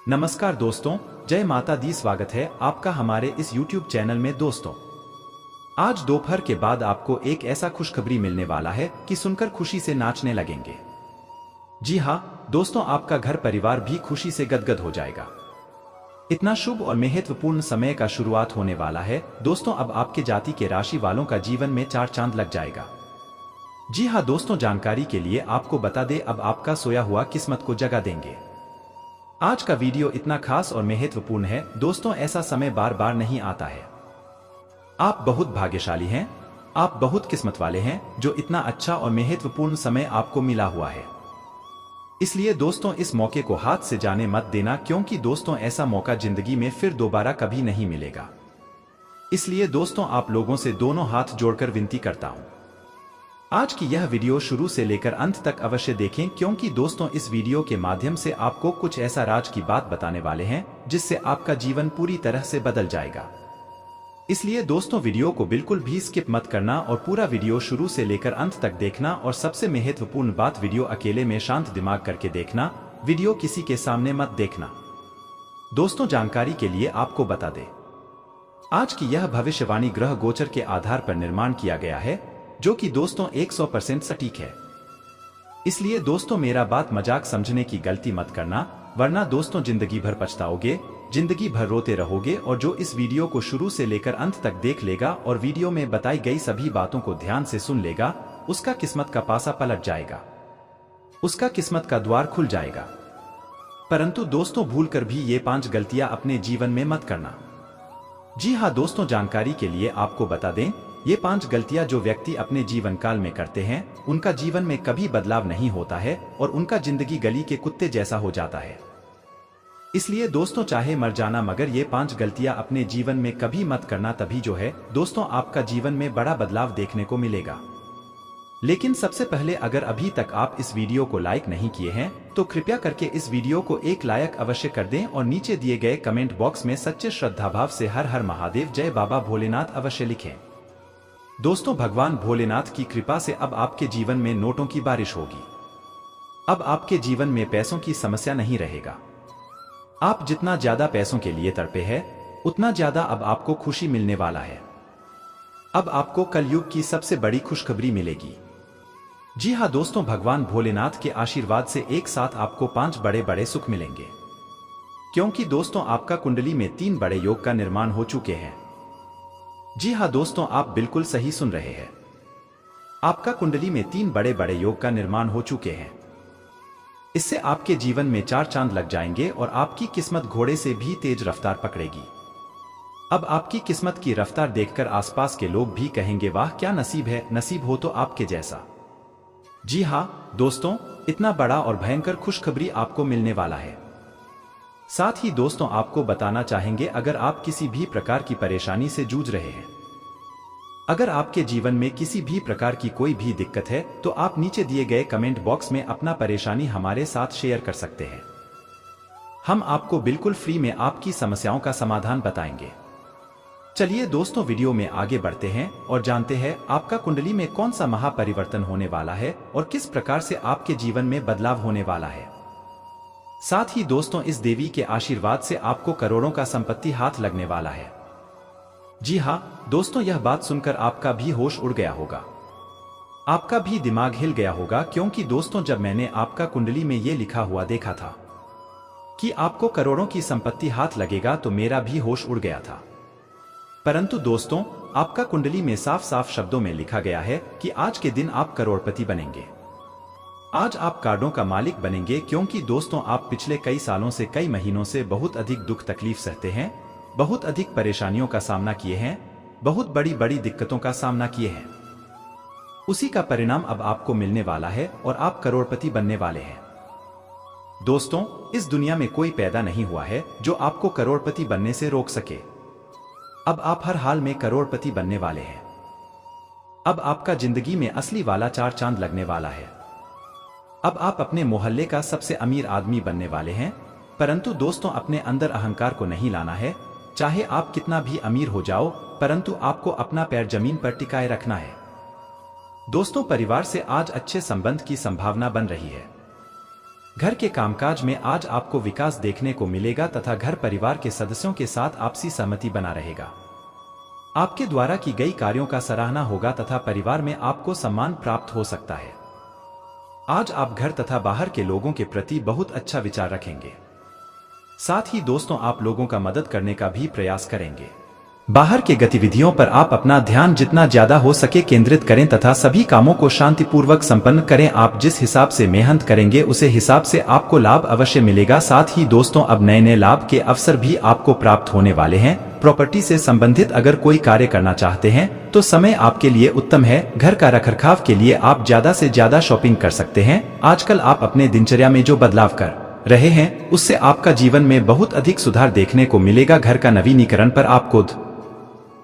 नमस्कार दोस्तों, जय माता दी। स्वागत है आपका हमारे इस YouTube चैनल में। दोस्तों, आज दोपहर के बाद आपको एक ऐसा खुशखबरी मिलने वाला है कि सुनकर खुशी से नाचने लगेंगे। जी हाँ दोस्तों, आपका घर परिवार भी खुशी से गदगद हो जाएगा। इतना शुभ और महत्वपूर्ण समय का शुरुआत होने वाला है दोस्तों। अब आपके जाति के राशि वालों का जीवन में चार चांद लग जाएगा। जी हाँ दोस्तों, जानकारी के लिए आपको बता दें, अब आपका सोया हुआ किस्मत को जगा देंगे। आज का वीडियो इतना खास और महत्वपूर्ण है दोस्तों, ऐसा समय बार बार नहीं आता है। आप बहुत भाग्यशाली हैं, आप बहुत किस्मत वाले हैं जो इतना अच्छा और महत्वपूर्ण समय आपको मिला हुआ है। इसलिए दोस्तों, इस मौके को हाथ से जाने मत देना, क्योंकि दोस्तों ऐसा मौका जिंदगी में फिर दोबारा कभी नहीं मिलेगा। इसलिए दोस्तों, आप लोगों से दोनों हाथ जोड़कर विनती करता हूं, आज की यह वीडियो शुरू से लेकर अंत तक अवश्य देखें, क्योंकि दोस्तों इस वीडियो के माध्यम से आपको कुछ ऐसा राज की बात बताने वाले हैं जिससे आपका जीवन पूरी तरह से बदल जाएगा। इसलिए दोस्तों, वीडियो को बिल्कुल भी स्किप मत करना और पूरा वीडियो शुरू से लेकर अंत तक देखना। और सबसे महत्वपूर्ण बात, वीडियो अकेले में शांत दिमाग करके देखना, वीडियो किसी के सामने मत देखना। दोस्तों, जानकारी के लिए आपको बता दें, आज की यह भविष्यवाणी ग्रह गोचर के आधार पर निर्माण किया गया है, जो कि दोस्तों 100% सटीक है। इसलिए दोस्तों, मेरा बात मजाक समझने की गलती मत करना, वरना दोस्तों जिंदगी भर पछताओगे, जिंदगी भर रोते रहोगे। और जो इस वीडियो को शुरू से लेकर अंत तक देख लेगा और वीडियो में बताई गई सभी बातों को ध्यान से सुन लेगा, उसका किस्मत का पासा पलट जाएगा, उसका किस्मत का द्वार खुल जाएगा। परंतु दोस्तों, भूलकर भी ये 5 गलतियां अपने जीवन में मत करना। जी हाँ दोस्तों, जानकारी के लिए आपको बता दें, ये 5 गलतियां जो व्यक्ति अपने जीवन काल में करते हैं, उनका जीवन में कभी बदलाव नहीं होता है और उनका जिंदगी गली के कुत्ते जैसा हो जाता है। इसलिए दोस्तों, चाहे मर जाना, मगर ये 5 गलतियां अपने जीवन में कभी मत करना। तभी जो है दोस्तों, आपका जीवन में बड़ा बदलाव देखने को मिलेगा। लेकिन सबसे पहले, अगर अभी तक आप इस वीडियो को लाइक नहीं किए हैं तो कृपया करके इस वीडियो को एक लाइक अवश्य कर दें और नीचे दिए गए कमेंट बॉक्स में सच्चे श्रद्धाभाव से हर हर महादेव, जय बाबा भोलेनाथ अवश्य लिखें। दोस्तों, भगवान भोलेनाथ की कृपा से अब आपके जीवन में नोटों की बारिश होगी। अब आपके जीवन में पैसों की समस्या नहीं रहेगा। आप जितना ज्यादा पैसों के लिए तड़पे हैं, उतना ज्यादा अब आपको खुशी मिलने वाला है। अब आपको कलयुग की सबसे बड़ी खुशखबरी मिलेगी। जी हाँ दोस्तों, भगवान भोलेनाथ के आशीर्वाद से एक साथ आपको 5 बड़े बड़े सुख मिलेंगे, क्योंकि दोस्तों आपका कुंडली में 3 बड़े योग का निर्माण हो चुके हैं। जी हाँ दोस्तों, आप बिल्कुल सही सुन रहे हैं, आपका कुंडली में 3 बड़े बड़े योग का निर्माण हो चुके हैं। इससे आपके जीवन में 4 चांद लग जाएंगे और आपकी किस्मत घोड़े से भी तेज रफ्तार पकड़ेगी। अब आपकी किस्मत की रफ्तार देखकर आसपास के लोग भी कहेंगे, वाह क्या नसीब है, नसीब हो तो आपके जैसा। जी हाँ दोस्तों, इतना बड़ा और भयंकर खुशखबरी आपको मिलने वाला है। साथ ही दोस्तों, आपको बताना चाहेंगे, अगर आप किसी भी प्रकार की परेशानी से जूझ रहे हैं, अगर आपके जीवन में किसी भी प्रकार की कोई भी दिक्कत है, तो आप नीचे दिए गए कमेंट बॉक्स में अपना परेशानी हमारे साथ शेयर कर सकते हैं। हम आपको बिल्कुल फ्री में आपकी समस्याओं का समाधान बताएंगे। चलिए दोस्तों, वीडियो में आगे बढ़ते हैं और जानते हैं आपका कुंडली में कौन सा महापरिवर्तन होने वाला है और किस प्रकार से आपके जीवन में बदलाव होने वाला है। साथ ही दोस्तों, इस देवी के आशीर्वाद से आपको करोड़ों का संपत्ति हाथ लगने वाला है। जी हाँ दोस्तों, यह बात सुनकर आपका भी होश उड़ गया होगा, आपका भी दिमाग हिल गया होगा, क्योंकि दोस्तों जब मैंने आपका कुंडली में ये लिखा हुआ देखा था कि आपको करोड़ों की संपत्ति हाथ लगेगा, तो मेरा भी होश उड़ गया था। परंतु दोस्तों, आपका कुंडली में साफ साफ शब्दों में लिखा गया है कि आज के दिन आप करोड़पति बनेंगे, आज आप कार्डों का मालिक बनेंगे। क्योंकि दोस्तों, आप पिछले कई सालों से, कई महीनों से बहुत अधिक दुख तकलीफ सहते हैं, बहुत अधिक परेशानियों का सामना किए हैं, बहुत बड़ी बड़ी दिक्कतों का सामना किए हैं। उसी का परिणाम अब आपको मिलने वाला है और आप करोड़पति बनने वाले हैं। दोस्तों, इस दुनिया में कोई पैदा नहीं हुआ है जो आपको करोड़पति बनने से रोक सके। अब आप हर हाल में करोड़पति बनने वाले हैं। अब आपका जिंदगी में असली वाला 4 चांद लगने वाला है। अब आप अपने मोहल्ले का सबसे अमीर आदमी बनने वाले हैं। परंतु दोस्तों, अपने अंदर अहंकार को नहीं लाना है। चाहे आप कितना भी अमीर हो जाओ, परंतु आपको अपना पैर जमीन पर टिकाए रखना है। दोस्तों, परिवार से आज अच्छे संबंध की संभावना बन रही है। घर के कामकाज में आज आपको विकास देखने को मिलेगा तथा घर परिवार के सदस्यों के साथ आपसी सहमति बना रहेगा। आपके द्वारा की गई कार्यों का सराहना होगा तथा परिवार में आपको सम्मान प्राप्त हो सकता है। आज आप घर तथा बाहर के लोगों के प्रति बहुत अच्छा विचार रखेंगे। साथ ही दोस्तों आप लोगों का मदद करने का भी प्रयास करेंगे। बाहर के गतिविधियों पर आप अपना ध्यान जितना ज्यादा हो सके केंद्रित करें तथा सभी कामों को शांतिपूर्वक संपन्न करें। आप जिस हिसाब से मेहनत करेंगे उसे हिसाब से आपको लाभ अवश्य मिलेगा। साथ ही दोस्तों अब नए नए लाभ के अवसर भी आपको प्राप्त होने वाले हैं। प्रॉपर्टी से संबंधित अगर कोई कार्य करना चाहते हैं तो समय आपके लिए उत्तम है। घर का रखरखाव के लिए आप ज्यादा से ज्यादा शॉपिंग कर सकते हैं। आजकल आप अपने दिनचर्या में जो बदलाव कर रहे हैं उससे आपका जीवन में बहुत अधिक सुधार देखने को मिलेगा। घर का नवीनीकरण पर आपको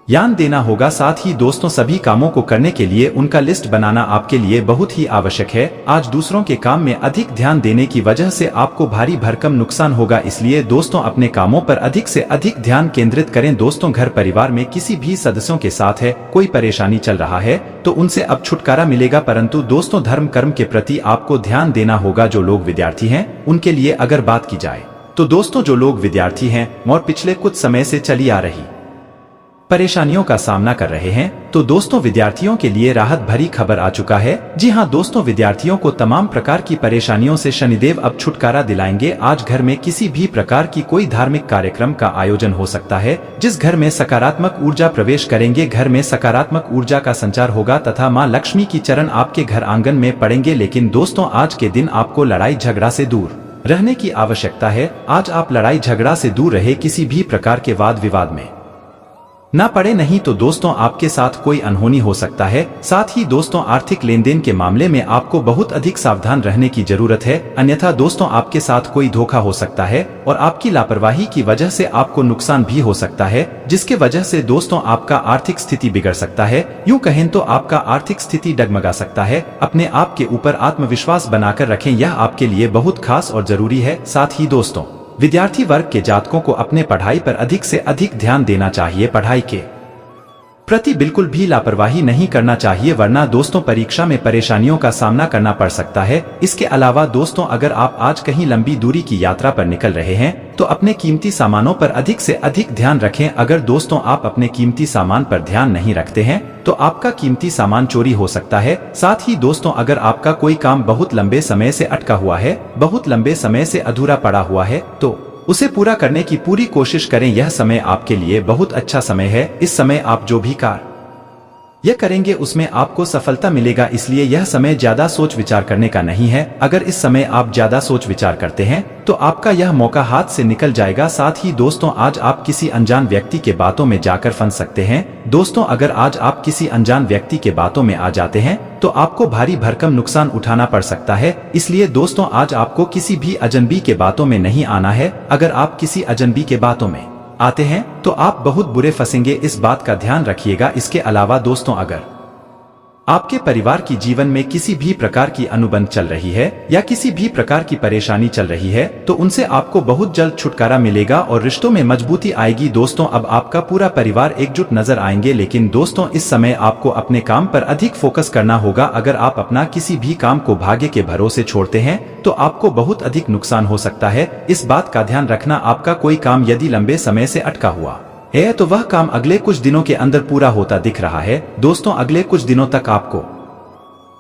ध्यान देना होगा। साथ ही दोस्तों सभी कामों को करने के लिए उनका लिस्ट बनाना आपके लिए बहुत ही आवश्यक है। आज दूसरों के काम में अधिक ध्यान देने की वजह से आपको भारी भरकम नुकसान होगा, इसलिए दोस्तों अपने कामों पर अधिक से अधिक ध्यान केंद्रित करें। दोस्तों घर परिवार में किसी भी सदस्यों के साथ है कोई परेशानी चल रहा है तो उनसे अब छुटकारा मिलेगा, परंतु दोस्तों धर्म कर्म के प्रति आपको ध्यान देना होगा। जो लोग विद्यार्थी हैं उनके लिए अगर बात की जाए तो दोस्तों जो लोग विद्यार्थी हैं और पिछले कुछ समय से चली आ रही परेशानियों का सामना कर रहे हैं तो दोस्तों विद्यार्थियों के लिए राहत भरी खबर आ चुका है। जी हां दोस्तों, विद्यार्थियों को तमाम प्रकार की परेशानियों से शनिदेव अब छुटकारा दिलाएंगे। आज घर में किसी भी प्रकार की कोई धार्मिक कार्यक्रम का आयोजन हो सकता है जिस घर में सकारात्मक ऊर्जा प्रवेश करेंगे। घर में सकारात्मक ऊर्जा का संचार होगा तथा मां लक्ष्मी की चरण आपके घर आंगन में पड़ेंगे। लेकिन दोस्तों आज के दिन आपको लड़ाई झगड़ा से दूर रहने की आवश्यकता है। आज आप लड़ाई झगड़ा से दूर रहे, किसी भी प्रकार के वाद विवाद में ना पड़े, नहीं तो दोस्तों आपके साथ कोई अनहोनी हो सकता है। साथ ही दोस्तों आर्थिक लेन देन के मामले में आपको बहुत अधिक सावधान रहने की जरूरत है, अन्यथा दोस्तों आपके साथ कोई धोखा हो सकता है और आपकी लापरवाही की वजह से आपको नुकसान भी हो सकता है, जिसके वजह से दोस्तों आपका आर्थिक स्थिति बिगड़ सकता है। यूं कहें तो आपका आर्थिक स्थिति डगमगा सकता है। अपने आप के ऊपर आत्मविश्वास बनाकर रखें, यह आपके लिए बहुत खास और जरूरी है। साथ ही दोस्तों विद्यार्थी वर्ग के जातकों को अपने पढ़ाई पर अधिक से अधिक ध्यान देना चाहिए। पढ़ाई के प्रति बिल्कुल भी लापरवाही नहीं करना चाहिए, वरना दोस्तों परीक्षा में परेशानियों का सामना करना पड़ सकता है। इसके अलावा दोस्तों अगर आप आज कहीं लंबी दूरी की यात्रा पर निकल रहे हैं तो अपने कीमती सामानों पर अधिक से अधिक ध्यान रखें। अगर दोस्तों आप अपने कीमती सामान पर ध्यान नहीं रखते हैं तो आपका कीमती सामान चोरी हो सकता है। साथ ही दोस्तों अगर आपका कोई काम बहुत लंबे समय से अटका हुआ है, बहुत लंबे समय से अधूरा पड़ा हुआ है तो उसे पूरा करने की पूरी कोशिश करें। यह समय आपके लिए बहुत अच्छा समय है। इस समय आप जो भी कार्य यह करेंगे उसमें आपको सफलता मिलेगा, इसलिए यह समय ज्यादा सोच विचार करने का नहीं है। अगर इस समय आप ज्यादा सोच विचार करते हैं तो आपका यह मौका हाथ से निकल जाएगा। साथ ही दोस्तों आज आप किसी अनजान व्यक्ति के बातों में जाकर फंस सकते हैं। दोस्तों अगर आज आप किसी अनजान व्यक्ति के बातों में आ जाते हैं तो आपको भारी भरकम नुकसान उठाना पड़ सकता है, इसलिए दोस्तों आज आपको किसी भी अजनबी के बातों में नहीं आना है। अगर आप किसी अजनबी के बातों में आते हैं तो आप बहुत बुरे फंसेंगे, इस बात का ध्यान रखिएगा। इसके अलावा दोस्तों अगर आपके परिवार की जीवन में किसी भी प्रकार की अनुबंध चल रही है या किसी भी प्रकार की परेशानी चल रही है तो उनसे आपको बहुत जल्द छुटकारा मिलेगा और रिश्तों में मजबूती आएगी। दोस्तों अब आपका पूरा परिवार एकजुट नजर आएंगे, लेकिन दोस्तों इस समय आपको अपने काम पर अधिक फोकस करना होगा। अगर आप अपना किसी भी काम को भाग्य के भरोसे छोड़ते हैं तो आपको बहुत अधिक नुकसान हो सकता है। इस बात का ध्यान रखना, आपका कोई काम यदि लंबे समय से अटका हुआ है तो वह काम अगले कुछ दिनों के अंदर पूरा होता दिख रहा है। दोस्तों अगले कुछ दिनों तक आपको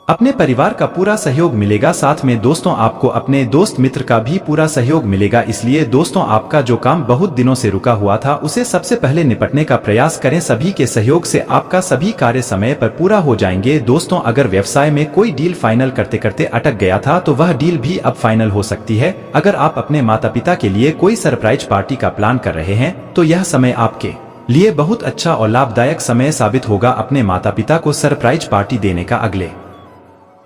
अपने परिवार का पूरा सहयोग मिलेगा। साथ में दोस्तों आपको अपने दोस्त मित्र का भी पूरा सहयोग मिलेगा, इसलिए दोस्तों आपका जो काम बहुत दिनों से रुका हुआ था उसे सबसे पहले निपटने का प्रयास करें। सभी के सहयोग से आपका सभी कार्य समय पर पूरा हो जाएंगे। दोस्तों अगर व्यवसाय में कोई डील फाइनल करते करते अटक गया था तो वह डील भी अब फाइनल हो सकती है। अगर आप अपने माता पिता के लिए कोई सरप्राइज पार्टी का प्लान कर रहे हैं तो यह समय आपके लिए बहुत अच्छा और लाभदायक समय साबित होगा। अपने माता पिता को सरप्राइज पार्टी देने का अगले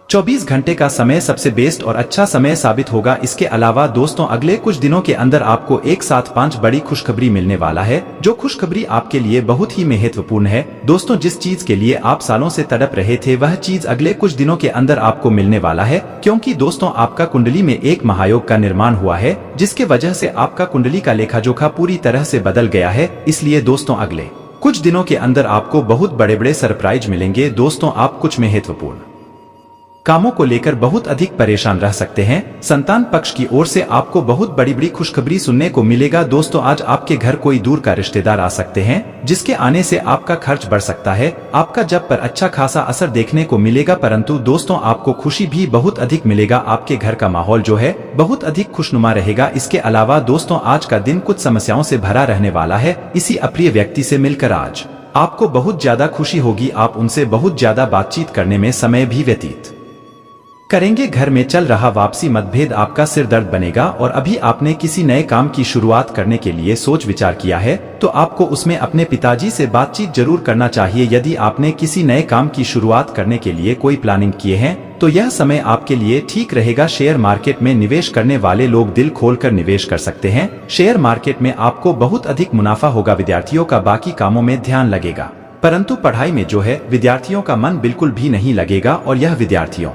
24 घंटे का समय सबसे बेस्ट और अच्छा समय साबित होगा। इसके अलावा दोस्तों अगले कुछ दिनों के अंदर आपको एक साथ 5 बड़ी खुशखबरी मिलने वाला है, जो खुशखबरी आपके लिए बहुत ही महत्वपूर्ण है। दोस्तों जिस चीज के लिए आप सालों से तड़प रहे थे वह चीज अगले कुछ दिनों के अंदर आपको मिलने वाला है, क्योंकि दोस्तों आपका कुंडली में एक महायोग का निर्माण हुआ है जिसके वजह से आपका कुंडली का लेखा जोखा पूरी तरह से बदल गया है। इसलिए दोस्तों अगले कुछ दिनों के अंदर आपको बहुत बड़े बड़े सरप्राइज मिलेंगे। दोस्तों आप कुछ महत्वपूर्ण कामों को लेकर बहुत अधिक परेशान रह सकते हैं। संतान पक्ष की ओर से आपको बहुत बड़ी बड़ी खुशखबरी सुनने को मिलेगा। दोस्तों, आज आपके घर कोई दूर का रिश्तेदार आ सकते हैं, जिसके आने से आपका खर्च बढ़ सकता है। आपका जब पर अच्छा खासा असर देखने को मिलेगा, परंतु दोस्तों आपको खुशी भी बहुत अधिक मिलेगा। आपके घर का माहौल जो है बहुत अधिक खुशनुमा रहेगा। इसके अलावा दोस्तों, आज का दिन कुछ समस्याओं से भरा रहने वाला है। इसी अप्रिय व्यक्ति से मिलकर आज आपको बहुत ज्यादा खुशी होगी। आप उनसे बहुत ज्यादा बातचीत करने में समय भी व्यतीत करेंगे। घर में चल रहा वापसी मतभेद आपका सिर दर्द बनेगा, और अभी आपने किसी नए काम की शुरुआत करने के लिए सोच विचार किया है तो आपको उसमें अपने पिताजी से बातचीत जरूर करना चाहिए। यदि आपने किसी नए काम की शुरुआत करने के लिए कोई प्लानिंग किए हैं तो यह समय आपके लिए ठीक रहेगा। शेयर मार्केट में निवेश करने वाले लोग दिल खोलकर निवेश कर सकते हैं। शेयर मार्केट में आपको बहुत अधिक मुनाफा होगा। विद्यार्थियों का बाकी कामों में ध्यान लगेगा, परंतु पढ़ाई में जो है विद्यार्थियों का मन बिल्कुल भी नहीं लगेगा, और यह विद्यार्थियों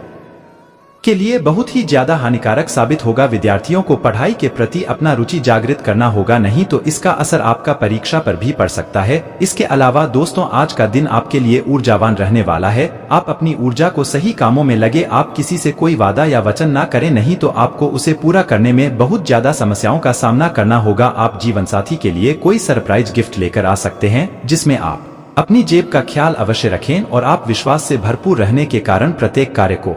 के लिए बहुत ही ज्यादा हानिकारक साबित होगा। विद्यार्थियों को पढ़ाई के प्रति अपना रुचि जागृत करना होगा, नहीं तो इसका असर आपका परीक्षा पर भी पड़ सकता है। इसके अलावा दोस्तों, आज का दिन आपके लिए ऊर्जावान रहने वाला है। आप अपनी ऊर्जा को सही कामों में लगे। आप किसी से कोई वादा या वचन ना करें, नहीं तो आपको उसे पूरा करने में बहुत ज्यादा समस्याओं का सामना करना होगा। आप जीवन साथी के लिए कोई सरप्राइज गिफ्ट लेकर आ सकते हैं, जिसमें आप अपनी जेब का ख्याल अवश्य रखें, और आप विश्वास से भरपूर रहने के कारण प्रत्येक कार्य को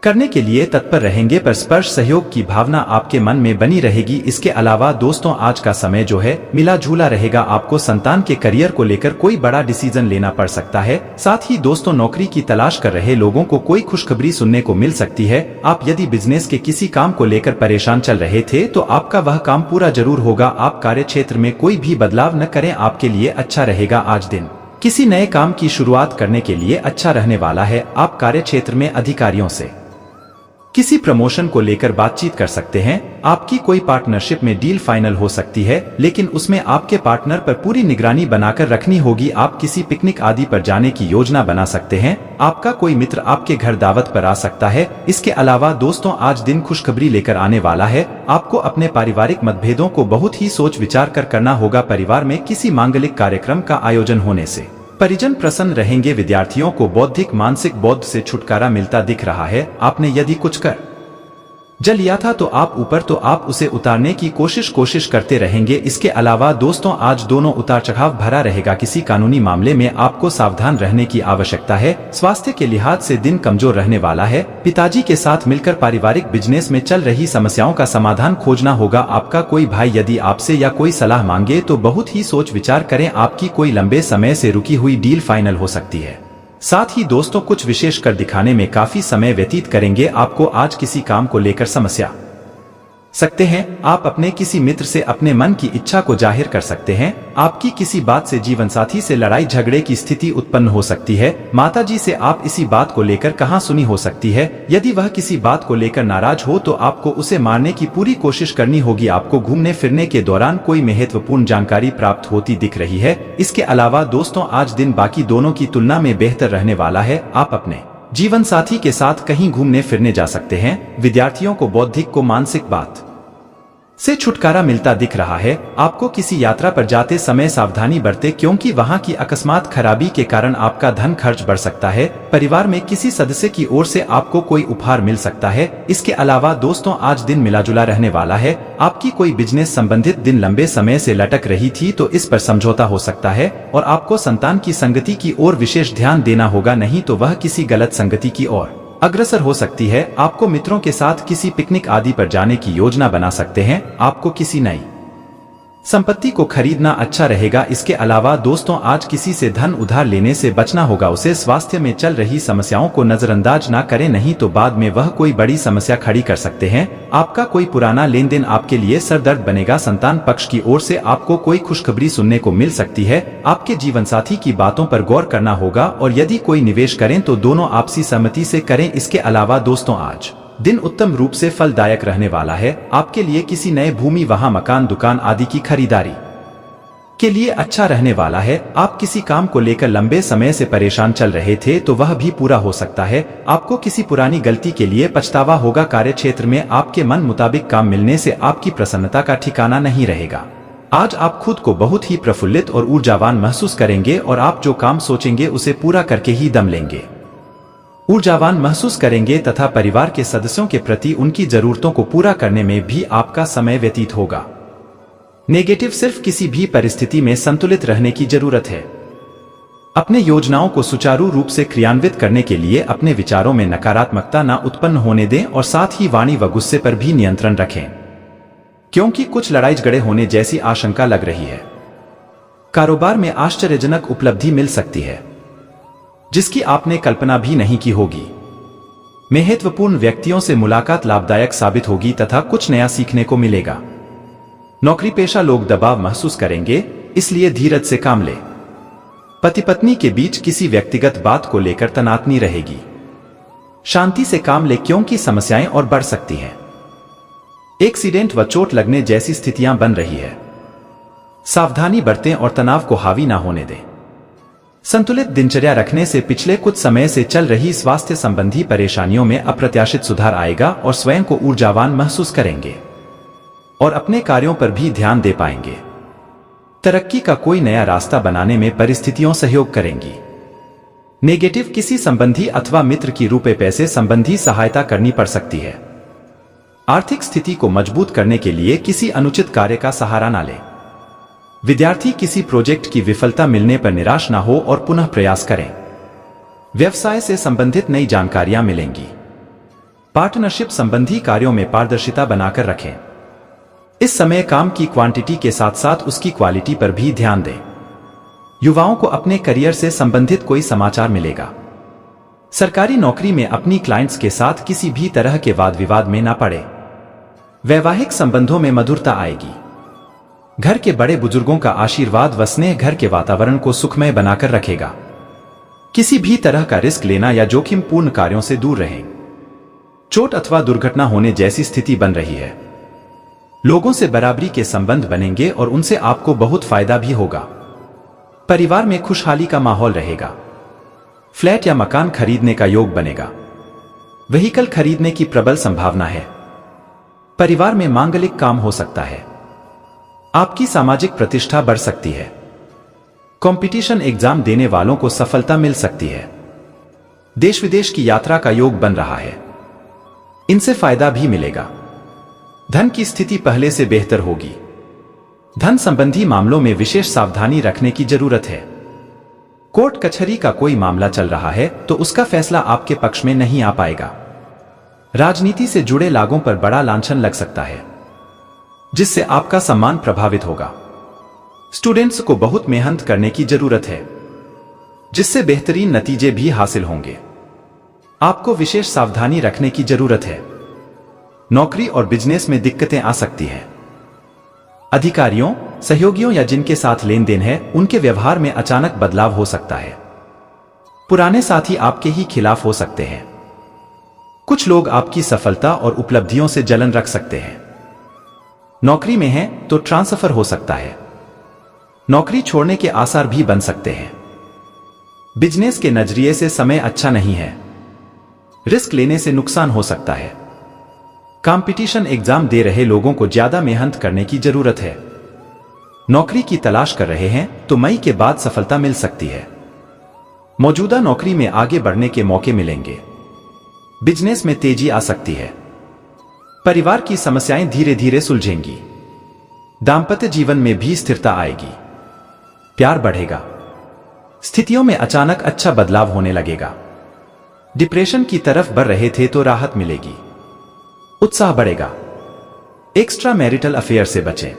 करने के लिए तत्पर रहेंगे। पर स्पर्श सहयोग की भावना आपके मन में बनी रहेगी। इसके अलावा दोस्तों, आज का समय जो है मिला जुला रहेगा। आपको संतान के करियर को लेकर कोई बड़ा डिसीजन लेना पड़ सकता है। साथ ही दोस्तों, नौकरी की तलाश कर रहे लोगों को कोई खुशखबरी सुनने को मिल सकती है। आप यदि बिजनेस के किसी काम को लेकर परेशान चल रहे थे तो आपका वह काम पूरा जरूर होगा। आप कार्य क्षेत्र में कोई भी बदलाव न करें, आपके लिए अच्छा रहेगा। आज दिन किसी नए काम की शुरुआत करने के लिए अच्छा रहने वाला है। आप कार्य क्षेत्र में अधिकारियों से किसी प्रमोशन को लेकर बातचीत कर सकते हैं। आपकी कोई पार्टनरशिप में डील फाइनल हो सकती है, लेकिन उसमें आपके पार्टनर पर पूरी निगरानी बनाकर रखनी होगी। आप किसी पिकनिक आदि पर जाने की योजना बना सकते हैं। आपका कोई मित्र आपके घर दावत पर आ सकता है। इसके अलावा दोस्तों, आज दिन खुशखबरी लेकर आने वाला है। आपको अपने पारिवारिक मतभेदों को बहुत ही सोच विचार कर करना होगा। परिवार में किसी मांगलिक कार्यक्रम का आयोजन होने से परिजन प्रसन्न रहेंगे। विद्यार्थियों को बौद्धिक मानसिक बोझ से छुटकारा मिलता दिख रहा है। आपने यदि कुछ कर जल लिया था तो आप उसे उतारने की कोशिश करते रहेंगे। इसके अलावा दोस्तों, आज दोनों उतार चढ़ाव भरा रहेगा। किसी कानूनी मामले में आपको सावधान रहने की आवश्यकता है। स्वास्थ्य के लिहाज से दिन कमजोर रहने वाला है। पिताजी के साथ मिलकर पारिवारिक बिजनेस में चल रही समस्याओं का समाधान खोजना होगा। आपका कोई भाई यदि आपसे या कोई सलाह मांगे तो बहुत ही सोच विचार करें। आपकी कोई लंबे समय से रुकी हुई डील फाइनल हो सकती है। साथ ही दोस्तों, कुछ विशेष कर दिखाने में काफी समय व्यतीत करेंगे। आपको आज किसी काम को लेकर समस्या सकते हैं। आप अपने किसी मित्र से अपने मन की इच्छा को जाहिर कर सकते हैं। आपकी किसी बात से जीवन साथी से लड़ाई झगड़े की स्थिति उत्पन्न हो सकती है। माताजी से आप इसी बात को लेकर कहां सुनी हो सकती है। यदि वह किसी बात को लेकर नाराज हो तो आपको उसे मारने की पूरी कोशिश करनी होगी। आपको घूमने फिरने के दौरान कोई महत्वपूर्ण जानकारी प्राप्त होती दिख रही है। इसके अलावा दोस्तों, आज दिन बाकी दोनों की तुलना में बेहतर रहने वाला है। आप अपने जीवन साथी के साथ कहीं घूमने फिरने जा सकते हैं। विद्यार्थियों को बौद्धिक को मानसिक बात से छुटकारा मिलता दिख रहा है। आपको किसी यात्रा पर जाते समय सावधानी बरतें, क्योंकि वहां की अकस्मात खराबी के कारण आपका धन खर्च बढ़ सकता है। परिवार में किसी सदस्य की ओर से आपको कोई उपहार मिल सकता है। इसके अलावा दोस्तों, आज दिन मिलाजुला रहने वाला है। आपकी कोई बिजनेस संबंधित दिन लंबे समय से लटक रही थी तो इस पर समझौता हो सकता है, और आपको संतान की संगति की ओर विशेष ध्यान देना होगा, नहीं तो वह किसी गलत संगति की ओर अग्रसर हो सकती है। आपको मित्रों के साथ किसी पिकनिक आदि पर जाने की योजना बना सकते हैं। आपको किसी नई संपत्ति को खरीदना अच्छा रहेगा। इसके अलावा दोस्तों, आज किसी से धन उधार लेने से बचना होगा। उसे स्वास्थ्य में चल रही समस्याओं को नजरअंदाज ना करें, नहीं तो बाद में वह कोई बड़ी समस्या खड़ी कर सकते हैं। आपका कोई पुराना लेन देन आपके लिए सरदर्द बनेगा। संतान पक्ष की ओर से आपको कोई खुशखबरी सुनने को मिल सकती है। आपके जीवन साथी की बातों पर गौर करना होगा, और यदि कोई निवेश करें तो दोनों आपसी सहमति से करें। इसके अलावा दोस्तों, आज दिन उत्तम रूप से फलदायक रहने वाला है। आपके लिए किसी नए भूमि वहां मकान दुकान आदि की खरीदारी के लिए अच्छा रहने वाला है। आप किसी काम को लेकर लंबे समय से परेशान चल रहे थे तो वह भी पूरा हो सकता है। आपको किसी पुरानी गलती के लिए पछतावा होगा। कार्य क्षेत्र में आपके मन मुताबिक काम मिलने से आपकी प्रसन्नता का ठिकाना नहीं रहेगा। आज आप खुद को बहुत ही प्रफुल्लित और ऊर्जावान महसूस करेंगे, और आप जो काम सोचेंगे उसे पूरा करके ही दम लेंगे। ऊर्जावान महसूस करेंगे तथा परिवार के सदस्यों के प्रति उनकी जरूरतों को पूरा करने में भी आपका समय व्यतीत होगा। नेगेटिव सिर्फ किसी भी परिस्थिति में संतुलित रहने की जरूरत है। अपने योजनाओं को सुचारू रूप से क्रियान्वित करने के लिए अपने विचारों में नकारात्मकता न उत्पन्न होने दें और साथ ही वाणी व गुस्से पर भी नियंत्रण रखें, क्योंकि कुछ लड़ाई झगड़े होने जैसी आशंका लग रही है। कारोबार में आश्चर्यजनक उपलब्धि मिल सकती है जिसकी आपने कल्पना भी नहीं की होगी। महत्वपूर्ण व्यक्तियों से मुलाकात लाभदायक साबित होगी तथा कुछ नया सीखने को मिलेगा। नौकरी पेशा लोग दबाव महसूस करेंगे, इसलिए धीरज से काम लें। पति पत्नी के बीच किसी व्यक्तिगत बात को लेकर तनातनी रहेगी। शांति से काम लें क्योंकि समस्याएं और बढ़ सकती हैं। एक्सीडेंट व चोट लगने जैसी स्थितियां बन रही है। सावधानी बरतें और तनाव को हावी ना होने दें। संतुलित दिनचर्या रखने से पिछले कुछ समय से चल रही स्वास्थ्य संबंधी परेशानियों में अप्रत्याशित सुधार आएगा और स्वयं को ऊर्जावान महसूस करेंगे और अपने कार्यों पर भी ध्यान दे पाएंगे। तरक्की का कोई नया रास्ता बनाने में परिस्थितियां सहयोग करेंगी। नेगेटिव किसी संबंधी अथवा मित्र की रुपए पैसे संबंधी सहायता करनी पड़ सकती है। आर्थिक स्थिति को मजबूत करने के लिए किसी अनुचित कार्य का सहारा ना लें। विद्यार्थी किसी प्रोजेक्ट की विफलता मिलने पर निराश ना हो और पुनः प्रयास करें। व्यवसाय से संबंधित नई जानकारियां मिलेंगी। पार्टनरशिप संबंधी कार्यों में पारदर्शिता बनाकर रखें। इस समय काम की क्वांटिटी के साथ साथ उसकी क्वालिटी पर भी ध्यान दें। युवाओं को अपने करियर से संबंधित कोई समाचार मिलेगा। सरकारी नौकरी में अपनी क्लाइंट्स के साथ किसी भी तरह के वाद विवाद में ना पड़े। वैवाहिक संबंधों में मधुरता आएगी। घर के बड़े बुजुर्गों का आशीर्वाद व स्नेह घर के वातावरण को सुखमय बनाकर रखेगा। किसी भी तरह का रिस्क लेना या जोखिम पूर्ण कार्यों से दूर रहें। चोट अथवा दुर्घटना होने जैसी स्थिति बन रही है। लोगों से बराबरी के संबंध बनेंगे और उनसे आपको बहुत फायदा भी होगा। परिवार में खुशहाली का माहौल रहेगा। फ्लैट या मकान खरीदने का योग बनेगा। व्हीकल खरीदने की प्रबल संभावना है। परिवार में मांगलिक काम हो सकता है। आपकी सामाजिक प्रतिष्ठा बढ़ सकती है। कंपटीशन एग्जाम देने वालों को सफलता मिल सकती है। देश विदेश की यात्रा का योग बन रहा है। इनसे फायदा भी मिलेगा। धन की स्थिति पहले से बेहतर होगी। धन संबंधी मामलों में विशेष सावधानी रखने की जरूरत है। कोर्ट कचहरी का कोई मामला चल रहा है तो उसका फैसला आपके पक्ष में नहीं आ पाएगा। राजनीति से जुड़े लोगों पर बड़ा लांछन लग सकता है, जिससे आपका सम्मान प्रभावित होगा। स्टूडेंट्स को बहुत मेहनत करने की जरूरत है, जिससे बेहतरीन नतीजे भी हासिल होंगे। आपको विशेष सावधानी रखने की जरूरत है। नौकरी और बिजनेस में दिक्कतें आ सकती हैं। अधिकारियों, सहयोगियों या जिनके साथ लेन देन है उनके व्यवहार में अचानक बदलाव हो सकता है। पुराने साथी आपके ही खिलाफ हो सकते हैं। कुछ लोग आपकी सफलता और उपलब्धियों से जलन रख सकते हैं। नौकरी में हैं तो ट्रांसफर हो सकता है। नौकरी छोड़ने के आसार भी बन सकते हैं। बिजनेस के नजरिए से समय अच्छा नहीं है। रिस्क लेने से नुकसान हो सकता है। कंपटीशन एग्जाम दे रहे लोगों को ज्यादा मेहनत करने की जरूरत है। नौकरी की तलाश कर रहे हैं तो मई के बाद सफलता मिल सकती है। मौजूदा नौकरी में आगे बढ़ने के मौके मिलेंगे। बिजनेस में तेजी आ सकती है। परिवार की समस्याएं धीरे धीरे सुलझेंगी। दांपत्य जीवन में भी स्थिरता आएगी। प्यार बढ़ेगा। स्थितियों में अचानक अच्छा बदलाव होने लगेगा। डिप्रेशन की तरफ बढ़ रहे थे तो राहत मिलेगी। उत्साह बढ़ेगा। एक्स्ट्रा मैरिटल अफेयर से बचें।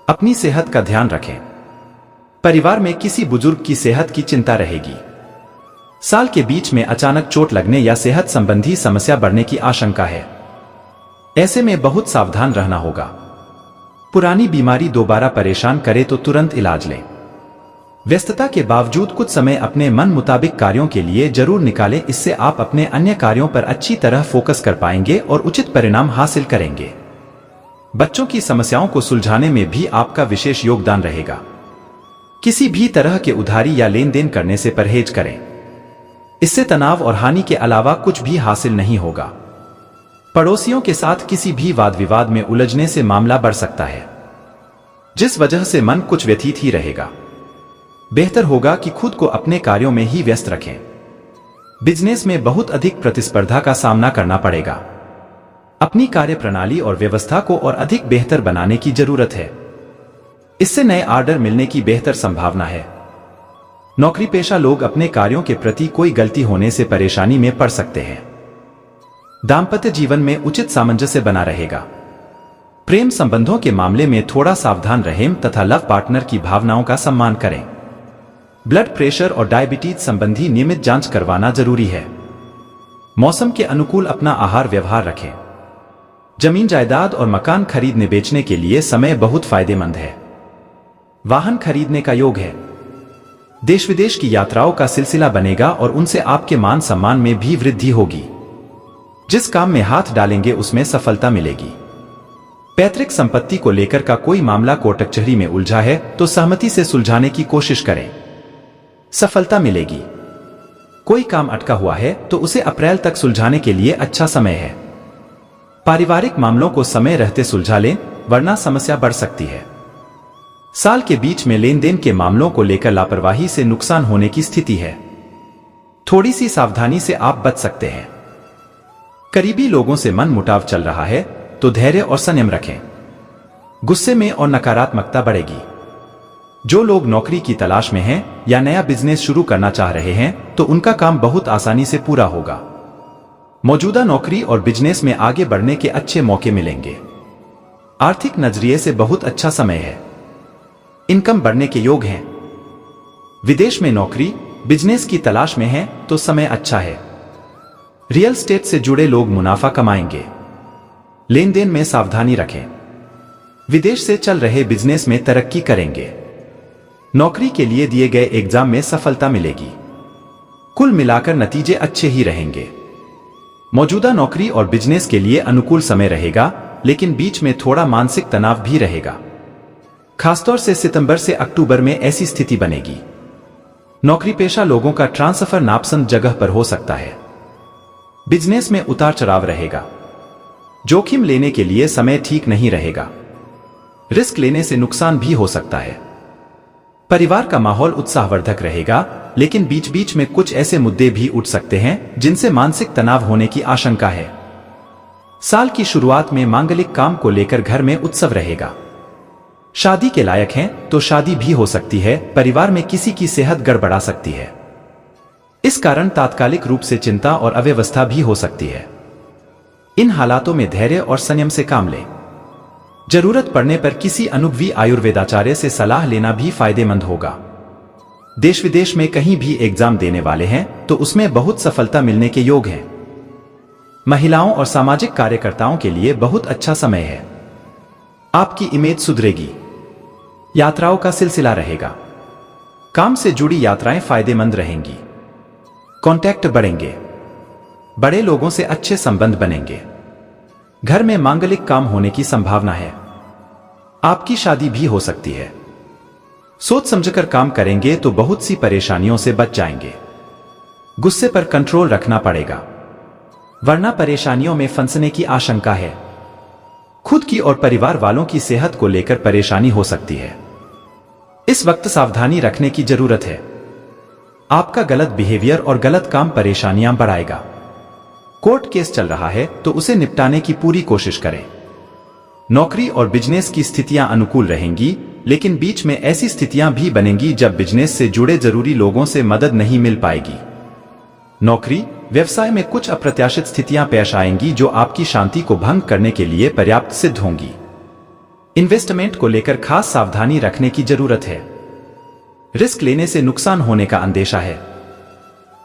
अपनी सेहत का ध्यान रखें। परिवार में किसी बुजुर्ग की सेहत की चिंता रहेगी। साल के बीच में अचानक चोट लगने या सेहत संबंधी समस्या बढ़ने की आशंका है। ऐसे में बहुत सावधान रहना होगा। पुरानी बीमारी दोबारा परेशान करे तो तुरंत इलाज लें। व्यस्तता के बावजूद कुछ समय अपने मन मुताबिक कार्यों के लिए जरूर निकालें। इससे आप अपने अन्य कार्यों पर अच्छी तरह फोकस कर पाएंगे और उचित परिणाम हासिल करेंगे। बच्चों की समस्याओं को सुलझाने में भी आपका विशेष योगदान रहेगा। किसी भी तरह के उधारी या लेन देन करने से परहेज करें। इससे तनाव और हानि के अलावा कुछ भी हासिल नहीं होगा। पड़ोसियों के साथ किसी भी वाद विवाद में उलझने से मामला बढ़ सकता है, जिस वजह से मन कुछ व्यथित ही रहेगा। बेहतर होगा कि खुद को अपने कार्यों में ही व्यस्त रखें। बिजनेस में बहुत अधिक प्रतिस्पर्धा का सामना करना पड़ेगा। अपनी कार्यप्रणाली और व्यवस्था को और अधिक बेहतर बनाने की जरूरत है। इससे नए ऑर्डर मिलने की बेहतर संभावना है। नौकरी पेशा लोग अपने कार्यों के प्रति कोई गलती होने से परेशानी में पड़ सकते हैं। दाम्पत्य जीवन में उचित सामंजस्य बना रहेगा। प्रेम संबंधों के मामले में थोड़ा सावधान रहें तथा लव पार्टनर की भावनाओं का सम्मान करें। ब्लड प्रेशर और डायबिटीज संबंधी नियमित जांच करवाना जरूरी है। मौसम के अनुकूल अपना आहार व्यवहार रखें। जमीन जायदाद और मकान खरीदने बेचने के लिए समय बहुत फायदेमंद है। वाहन खरीदने का योग है। देश विदेश की यात्राओं का सिलसिला बनेगा और उनसे आपके मान सम्मान में भी वृद्धि होगी। जिस काम में हाथ डालेंगे उसमें सफलता मिलेगी। पैतृक संपत्ति को लेकर का कोई मामला कोर्ट कचहरी में उलझा है तो सहमति से सुलझाने की कोशिश करें, सफलता मिलेगी। कोई काम अटका हुआ है तो उसे अप्रैल तक सुलझाने के लिए अच्छा समय है। पारिवारिक मामलों को समय रहते सुलझा लें, वरना समस्या बढ़ सकती है। साल के बीच में लेन देन के मामलों को लेकर लापरवाही से नुकसान होने की स्थिति है। थोड़ी सी सावधानी से आप बच सकते हैं। करीबी लोगों से मन मुटाव चल रहा है तो धैर्य और संयम रखें। गुस्से में और नकारात्मकता बढ़ेगी। जो लोग नौकरी की तलाश में हैं या नया बिजनेस शुरू करना चाह रहे हैं तो उनका काम बहुत आसानी से पूरा होगा। मौजूदा नौकरी और बिजनेस में आगे बढ़ने के अच्छे मौके मिलेंगे। आर्थिक नजरिए से बहुत अच्छा समय है। इनकम बढ़ने के योग हैं। विदेश में नौकरी बिजनेस की तलाश में है तो समय अच्छा है। रियल एस्टेट से जुड़े लोग मुनाफा कमाएंगे। लेन देन में सावधानी रखें। विदेश से चल रहे बिजनेस में तरक्की करेंगे। नौकरी के लिए दिए गए एग्जाम में सफलता मिलेगी। कुल मिलाकर नतीजे अच्छे ही रहेंगे। मौजूदा नौकरी और बिजनेस के लिए अनुकूल समय रहेगा, लेकिन बीच में थोड़ा मानसिक तनाव भी रहेगा। खासतौर से सितंबर से अक्टूबर में ऐसी स्थिति बनेगी। नौकरी पेशा लोगों का ट्रांसफर नापसंद जगह पर हो सकता है। बिजनेस में उतार चढ़ाव रहेगा। जोखिम लेने के लिए समय ठीक नहीं रहेगा। रिस्क लेने से नुकसान भी हो सकता है। परिवार का माहौल उत्साहवर्धक रहेगा, लेकिन बीच बीच में कुछ ऐसे मुद्दे भी उठ सकते हैं जिनसे मानसिक तनाव होने की आशंका है। साल की शुरुआत में मांगलिक काम को लेकर घर में उत्सव रहेगा। शादी के लायक हैं तो शादी भी हो सकती है। परिवार में किसी की सेहत गड़बड़ा सकती है। इस कारण तात्कालिक रूप से चिंता और अव्यवस्था भी हो सकती है। इन हालातों में धैर्य और संयम से काम लें। जरूरत पड़ने पर किसी अनुभवी आयुर्वेदाचार्य से सलाह लेना भी फायदेमंद होगा। देश विदेश में कहीं भी एग्जाम देने वाले हैं तो उसमें बहुत सफलता मिलने के योग हैं। महिलाओं और सामाजिक कार्यकर्ताओं के लिए बहुत अच्छा समय है। आपकी इमेज सुधरेगी। यात्राओं का सिलसिला रहेगा। काम से जुड़ी यात्राएं फायदेमंद रहेंगी। कॉन्टैक्ट बढ़ेंगे। बड़े लोगों से अच्छे संबंध बनेंगे। घर में मांगलिक काम होने की संभावना है। आपकी शादी भी हो सकती है। सोच समझकर काम करेंगे तो बहुत सी परेशानियों से बच जाएंगे। गुस्से पर कंट्रोल रखना पड़ेगा, वरना परेशानियों में फंसने की आशंका है। खुद की और परिवार वालों की सेहत को लेकर परेशानी हो सकती है। इस वक्त सावधानी रखने की जरूरत है। आपका गलत बिहेवियर और गलत काम परेशानियां बढ़ाएगा। कोर्ट केस चल रहा है तो उसे निपटाने की पूरी कोशिश करें। नौकरी और बिजनेस की स्थितियां अनुकूल रहेंगी, लेकिन बीच में ऐसी स्थितियां भी बनेंगी जब बिजनेस से जुड़े जरूरी लोगों से मदद नहीं मिल पाएगी। नौकरी व्यवसाय में कुछ अप्रत्याशित स्थितियां पेश आएंगी जो आपकी शांति को भंग करने के लिए पर्याप्त सिद्ध होंगी। इन्वेस्टमेंट को लेकर खास सावधानी रखने की जरूरत है। रिस्क लेने से नुकसान होने का अंदेशा है।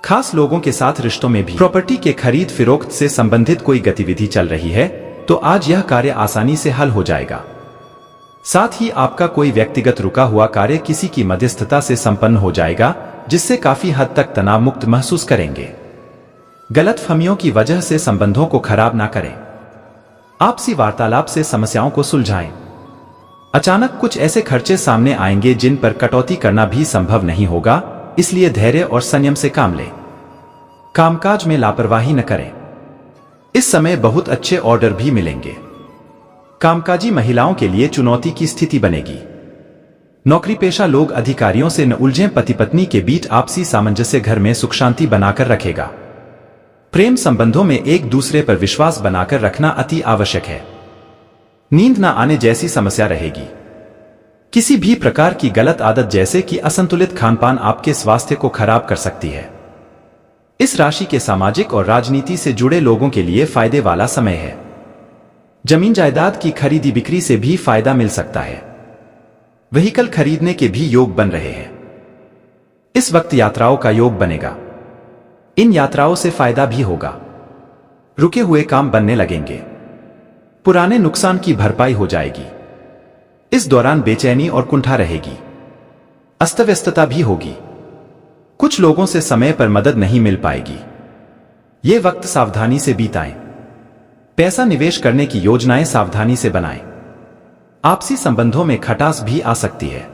खास लोगों के साथ रिश्तों में भी प्रॉपर्टी के खरीद फिरोख्त से संबंधित कोई गतिविधि चल रही है तो आज यह कार्य आसानी से हल हो जाएगा। साथ ही आपका कोई व्यक्तिगत रुका हुआ कार्य किसी की मध्यस्थता से संपन्न हो जाएगा, जिससे काफी हद तक तनाव मुक्त महसूस करेंगे। गलतफहमियों की वजह से संबंधों को खराब ना करें। आपसी वार्तालाप से समस्याओं को सुलझाएं। अचानक कुछ ऐसे खर्चे सामने आएंगे जिन पर कटौती करना भी संभव नहीं होगा, इसलिए धैर्य और संयम से काम लें। कामकाज में लापरवाही न करें। इस समय बहुत अच्छे ऑर्डर भी मिलेंगे। कामकाजी महिलाओं के लिए चुनौती की स्थिति बनेगी। नौकरी पेशा लोग अधिकारियों से न उलझें। पति पत्नी के बीच आपसी सामंजस्य घर में सुख शांति बनाकर रखेगा। प्रेम संबंधों में एक दूसरे पर विश्वास बनाकर रखना अति आवश्यक है। नींद न आने जैसी समस्या रहेगी। किसी भी प्रकार की गलत आदत जैसे कि असंतुलित खानपान आपके स्वास्थ्य को खराब कर सकती है। इस राशि के सामाजिक और राजनीति से जुड़े लोगों के लिए फायदे वाला समय है। जमीन जायदाद की खरीदी बिक्री से भी फायदा मिल सकता है। व्हीकल खरीदने के भी योग बन रहे हैं। इस वक्त यात्राओं का योग बनेगा। इन यात्राओं से फायदा भी होगा। रुके हुए काम बनने लगेंगे। पुराने नुकसान की भरपाई हो जाएगी। इस दौरान बेचैनी और कुंठा रहेगी। अस्तव्यस्तता भी होगी। कुछ लोगों से समय पर मदद नहीं मिल पाएगी। ये वक्त सावधानी से बीताएं। पैसा निवेश करने की योजनाएं सावधानी से बनाएं। आपसी संबंधों में खटास भी आ सकती है।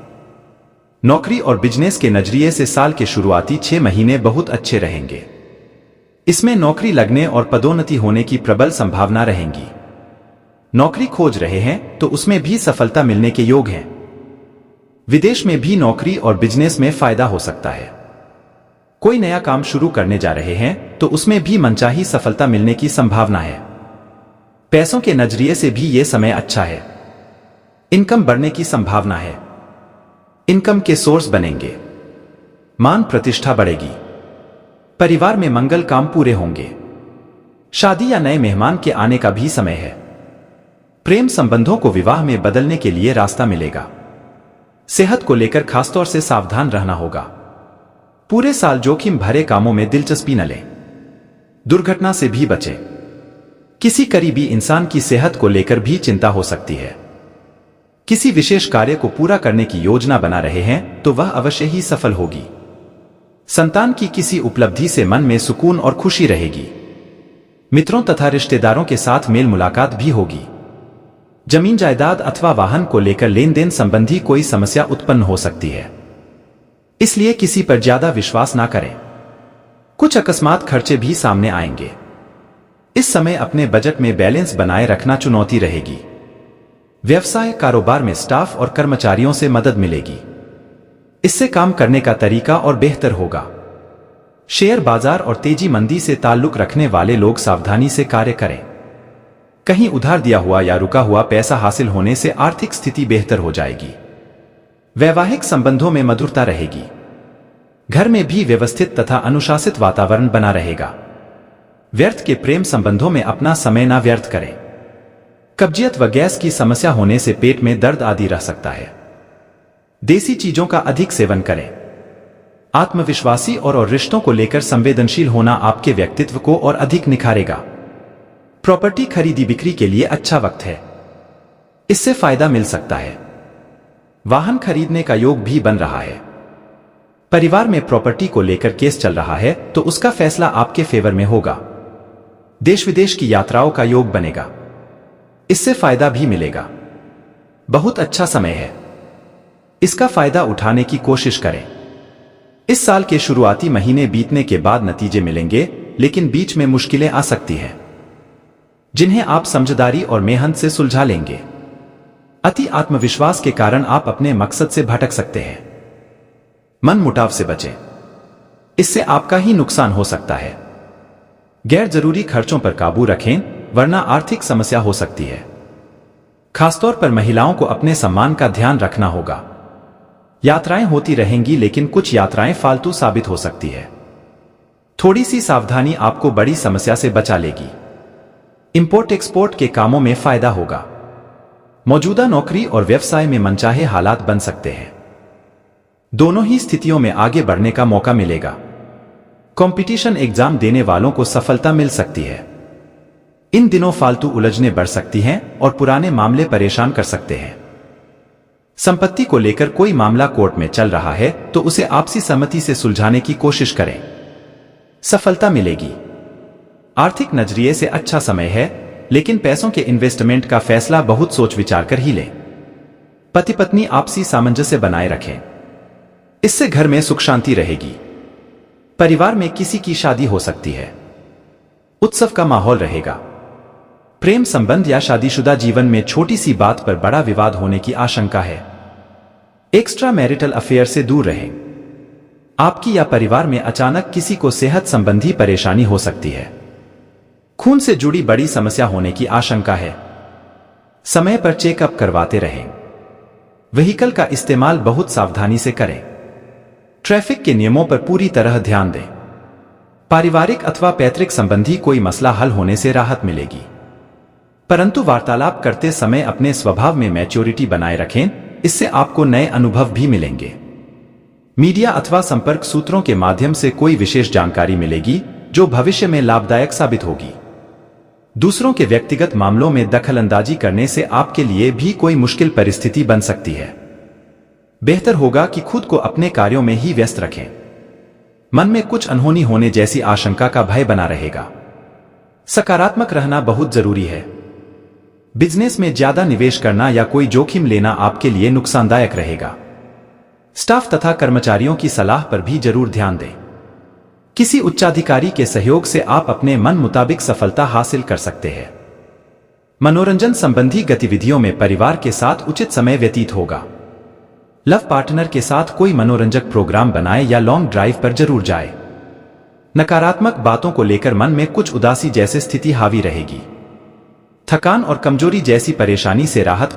नौकरी और बिजनेस के नजरिए से साल के शुरुआती 6 महीने बहुत अच्छे रहेंगे। इसमें नौकरी लगने और पदोन्नति होने की प्रबल संभावना रहेंगी। नौकरी खोज रहे हैं तो उसमें भी सफलता मिलने के योग हैं। विदेश में भी नौकरी और बिजनेस में फायदा हो सकता है। कोई नया काम शुरू करने जा रहे हैं तो उसमें भी मनचाही सफलता मिलने की संभावना है। पैसों के नजरिए से भी यह समय अच्छा है। इनकम बढ़ने की संभावना है। इनकम के सोर्स बनेंगे। मान प्रतिष्ठा बढ़ेगी। परिवार में मंगल काम पूरे होंगे। शादी या नए मेहमान के आने का भी समय है। प्रेम संबंधों को विवाह में बदलने के लिए रास्ता मिलेगा। सेहत को लेकर खासतौर से सावधान रहना होगा। पूरे साल जोखिम भरे कामों में दिलचस्पी न लें। दुर्घटना से भी बचें। किसी करीबी इंसान की सेहत को लेकर भी चिंता हो सकती है। किसी विशेष कार्य को पूरा करने की योजना बना रहे हैं तो वह अवश्य ही सफल होगी। संतान की किसी उपलब्धि से मन में सुकून और खुशी रहेगी। मित्रों तथा रिश्तेदारों के साथ मेल मुलाकात भी होगी। जमीन जायदाद अथवा वाहन को लेकर लेन देन संबंधी कोई समस्या उत्पन्न हो सकती है। इसलिए किसी पर ज्यादा विश्वास ना करें। कुछ अकस्मात खर्चे भी सामने आएंगे। इस समय अपने बजट में बैलेंस बनाए रखना चुनौती रहेगी। व्यवसाय कारोबार में स्टाफ और कर्मचारियों से मदद मिलेगी। इससे काम करने का तरीका और बेहतर होगा। शेयर बाजार और तेजी मंदी से ताल्लुक रखने वाले लोग सावधानी से कार्य करें। कहीं उधार दिया हुआ या रुका हुआ पैसा हासिल होने से आर्थिक स्थिति बेहतर हो जाएगी। वैवाहिक संबंधों में मधुरता रहेगी। घर में भी व्यवस्थित तथा अनुशासित वातावरण बना रहेगा। व्यर्थ के प्रेम संबंधों में अपना समय ना व्यर्थ करें। कब्जियत व गैस की समस्या होने से पेट में दर्द आदि रह सकता है। देसी चीजों का अधिक सेवन करें। आत्मविश्वासी और रिश्तों को लेकर संवेदनशील होना आपके व्यक्तित्व को और अधिक निखारेगा। प्रॉपर्टी खरीदी बिक्री के लिए अच्छा वक्त है। इससे फायदा मिल सकता है। वाहन खरीदने का योग भी बन रहा है। परिवार में प्रॉपर्टी को लेकर केस चल रहा है तो उसका फैसला आपके फेवर में होगा। देश विदेश की यात्राओं का योग बनेगा। इससे फायदा भी मिलेगा। बहुत अच्छा समय है। इसका फायदा उठाने की कोशिश करें। इस साल के शुरुआती महीने बीतने के बाद नतीजे मिलेंगे, लेकिन बीच में मुश्किलें आ सकती हैं, जिन्हें आप समझदारी और मेहनत से सुलझा लेंगे। अति आत्मविश्वास के कारण आप अपने मकसद से भटक सकते हैं। मन मुटाव से बचें। इससे आपका ही नुकसान हो सकता है। गैर जरूरी खर्चों पर काबू रखें, वरना आर्थिक समस्या हो सकती है। खासतौर पर महिलाओं को अपने सम्मान का ध्यान रखना होगा। यात्राएं होती रहेंगी, लेकिन कुछ यात्राएं फालतू साबित हो सकती है। थोड़ी सी सावधानी आपको बड़ी समस्या से बचा लेगी। इंपोर्ट एक्सपोर्ट के कामों में फायदा होगा। मौजूदा नौकरी और व्यवसाय में मनचाहे हालात बन सकते हैं। दोनों ही स्थितियों में आगे बढ़ने का मौका मिलेगा। कंपटीशन एग्जाम देने वालों को सफलता मिल सकती है। इन दिनों फालतू उलझनें बढ़ सकती हैं और पुराने मामले परेशान कर सकते हैं। संपत्ति को लेकर कोई मामला कोर्ट में चल रहा है तो उसे आपसी सहमति से सुलझाने की कोशिश करें। सफलता मिलेगी। आर्थिक नजरिए से अच्छा समय है, लेकिन पैसों के इन्वेस्टमेंट का फैसला बहुत सोच विचार कर ही लें। पति पत्नी आपसी सामंजस्य बनाए रखें। इससे घर में सुख शांति रहेगी। परिवार में किसी की शादी हो सकती है। उत्सव का माहौल रहेगा। प्रेम संबंध या शादीशुदा जीवन में छोटी सी बात पर बड़ा विवाद होने की आशंका है। एक्स्ट्रा मैरिटल अफेयर से दूर रहें। आपकी या परिवार में अचानक किसी को सेहत संबंधी परेशानी हो सकती है। खून से जुड़ी बड़ी समस्या होने की आशंका है। समय पर चेकअप करवाते रहें। व्हीकल का इस्तेमाल बहुत सावधानी से करें। ट्रैफिक के नियमों पर पूरी तरह ध्यान दें। पारिवारिक अथवा पैतृक संबंधी कोई मसला हल होने से राहत मिलेगी, परंतु वार्तालाप करते समय अपने स्वभाव में मैच्योरिटी बनाए रखें, इससे आपको नए अनुभव भी मिलेंगे। मीडिया अथवा संपर्क सूत्रों के माध्यम से कोई विशेष जानकारी मिलेगी जो भविष्य में लाभदायक साबित होगी। दूसरों के व्यक्तिगत मामलों में दखलंदाजी करने से आपके लिए भी कोई मुश्किल परिस्थिति बन सकती है। बेहतर होगा कि खुद को अपने कार्यों में ही व्यस्त रखें। मन में कुछ अनहोनी होने जैसी आशंका का भय बना रहेगा। सकारात्मक रहना बहुत जरूरी है। बिजनेस में ज्यादा निवेश करना या कोई जोखिम लेना आपके लिए नुकसानदायक रहेगा। स्टाफ तथा कर्मचारियों की सलाह पर भी जरूर ध्यान दें। किसी उच्चाधिकारी के सहयोग से आप अपने मन मुताबिक सफलता हासिल कर सकते हैं। मनोरंजन संबंधी गतिविधियों में परिवार के साथ उचित समय व्यतीत होगा। लव पार्टनर के साथ कोई मनोरंजक प्रोग्राम बनाएं या लॉन्ग ड्राइव पर जरूर जाएं। नकारात्मक बातों को लेकर मन में कुछ उदासी जैसी स्थिति हावी रहेगी। थकान और कमजोरी जैसी परेशानी से राहत